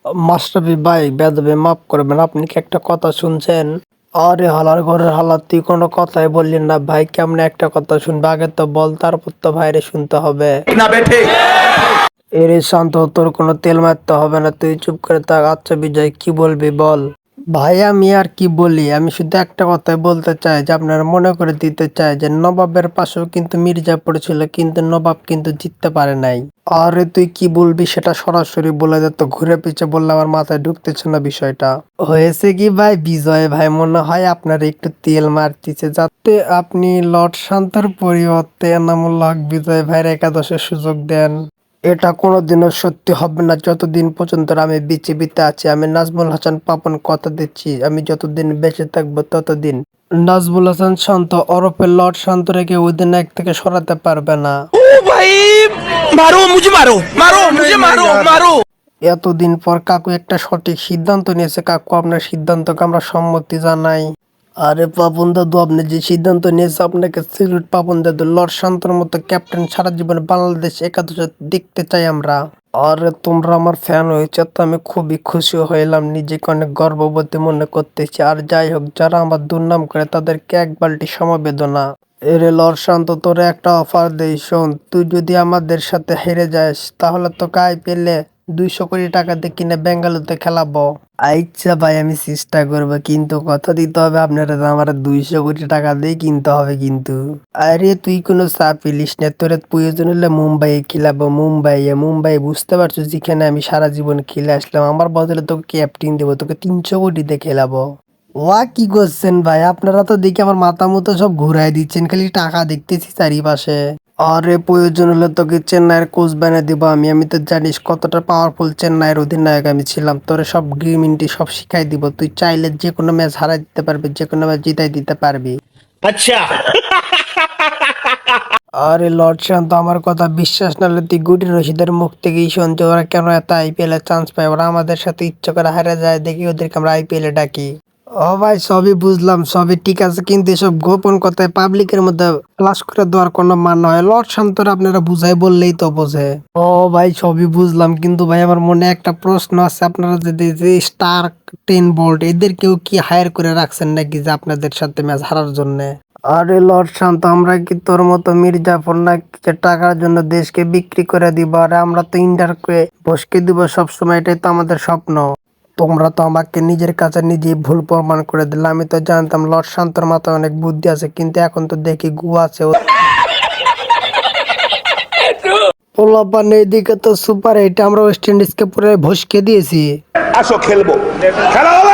মাশরাফি ভাই, বেয়াদবি মাফ করবেন, আপনি কি একটা কথা শুনছেন? আরে হালার ঘরের হালার, তুই কোনো কথাই বললি না ভাই। কেমনে একটা কথা শুনবে? আগে তো বল, তারপর তো ভাইরে শুনতে হবে। না বেঠে এরে শান্ত হ, তোর কোনো তেল মারতে হবে না, তুই চুপ করে থাক। আচ্ছা বিজয়, কি বলবি বল। ভাই আমি আর কি বলি, আমি শুধু একটা কথাই বলতে চাই যে আপনারা মনে করে দিতে চাই যে নবাবের পাশেও কিন্তু মির্জাপুর ছিল, কিন্তু নবাব কিন্তু জিততে পারে নাই। আরে তুই কি বলবি সেটা সরাসরি বলে দে তো, ঘুরে পিছে বললে আমার মাথায় ঢুকতেছে না বিষয়টা। হয়েছে কি ভাই, বিজয় ভাই মনে হয় আপনার একটু তেল মারতেছে, যাতে আপনি লর্ড শান্তর পরিবর্তে এনামুল্লাহ হক বিজয় ভাইয়ের একাদশের সুযোগ দেন। এটা কোনোদিনও সত্যি হবে না যতদিন পর্যন্ত আমি বিচিবিতে আছি। আমি নাজমুল হাসান পাপন কথা দিচ্ছি, আমি যতদিন বেঁচে থাকবো ততদিন নাজমুল হাসান শান্ত ওরফে লর্ড শান্ত রেখে অধিনায়ক থেকে সরাতে পারবে না। ओ भाई मारो मुझे मारो मारो मुझे मारो मारो এতদিন পর কাকু একটা সঠিক সিদ্ধান্ত নিয়েছে। কাকু, আপনার সিদ্ধান্তকে আমরা সম্মতি জানাই। আরে পাপন দাদু, আপনি যে সিদ্ধান্ত নিয়েছে আপনাকে সিলুট পাপন দাদু। লর্ড শান্তর মতো ক্যাপ্টেন সারা জীবন বাংলাদেশ একাদশে দেখতে চাই আমরা। আরে তোমরা আমার ফ্যান হয়েছে তো আমি খুবই খুশি হইলাম, নিজেকে অনেক গর্ববতী মনে করতেছি। আর যাই হোক, যারা আমার দুর্নাম করে তাদেরকে এক বালতি সমবেদনা। এরে লর্ড শান্ত, তোরে একটা অফার দেই, শোন। তুই যদি আমাদের সাথে হেরে যাস তাহলে তোকে আইপিএলে 200 কোটি টাকা দিয়ে কিনে বেঙ্গালুরুতে খেলাবো। আচ্ছা ভাই, আমি চেষ্টা করবো, কিন্তু কথা দিতে হবে আপনারা যে আমার 200 কোটি টাকা দিয়ে কিনতে হবে কিন্তু। আরে তুই কোনো চাপ ইলিস না, তোর প্রয়োজন হলে মুম্বাই খেলাবো। মুম্বাই বুঝতে পারছো, যেখানে আমি সারা জীবন খেলে আসলাম। আমার বদলে তোকে ক্যাপ্টেন দেবো, তোকে 300 কোটি দিয়ে খেলাবো। ওয়া কি করছেন ভাই, আপনারা তো দেখি আমার মাথা মতো সব ঘুরাই দিচ্ছেন, খালি টাকা দেখতেছি চারিপাশে। আরে প্রয়োজন হলে তোকে চেন্নাইয়ের কোচ বানিয়ে দিব আমি। আমি তো জানিস কতটা পাওয়ারফুল চেন্নাইয়ের অধিনায়ক আমি ছিলাম। তোরে সব গেমিংটি সব শিখাই দিব, তুই চাইলে যে কোনো ম্যাচ হারাই দিতে পারবি, যে কোনো ম্যাচ জিতাই দিতে পারবি। अच्छा আরে লর্ড শান্ত, আমার কথা বিশ্বাস না হলে তুই গুটি রশিদের মুখ থেকেই শোন যে ওরা কেন এত আইপিএল এ চান্স পায়। ওরা আমাদের সাথে ইচ্ছে করে হারা যায় দেখি ওদেরকে আমরা আইপিএল এ ডাকি। ও ভাই, সবই বুঝলাম, সবই ঠিক আছে, কিন্তু এসব গোপন কথায় পাবলিকের মধ্যে ফ্লাশ করে দেওয়ার কোনো মান নয়। লর্ড শান্তর আপনারা বুঝাই বললেই তো বোঝে। ও ভাই, সবই বুঝলাম, কিন্তু ভাই আমার মনে একটা প্রশ্ন আছে। আপনারা যদি যে স্টার 10 বোল্ট এদেরকেও কি হায়ার করে রাখছেন নাকি যে আপনাদের সাথে ম্যাচ হারার জন্য? আরে লর্ড শান্ত, আমরা কি তোর মতো মির্জাফর নাকি যে টাকার জন্য দেশকে বিক্রি করে দিব? আরে আমরা তো ইন্ডিয়াকে বসকে দিব সবসময়, এটাই তো আমাদের স্বপ্ন। তোমরা তো আমাকে নিজের কাছে নিজেই ভুল প্রমাণ করে দিলে। আমি তো জানতাম লর্ড শান্তর মাথায় অনেক বুদ্ধি আছে, কিন্তু এখন তো দেখি গু আছে। পোলাপান এইদিকে তো সুপার, এটা আমরা ওয়েস্ট ইন্ডিজকে পুরো ভসকে দিয়েছি। আসো খেলবো খেলা হবে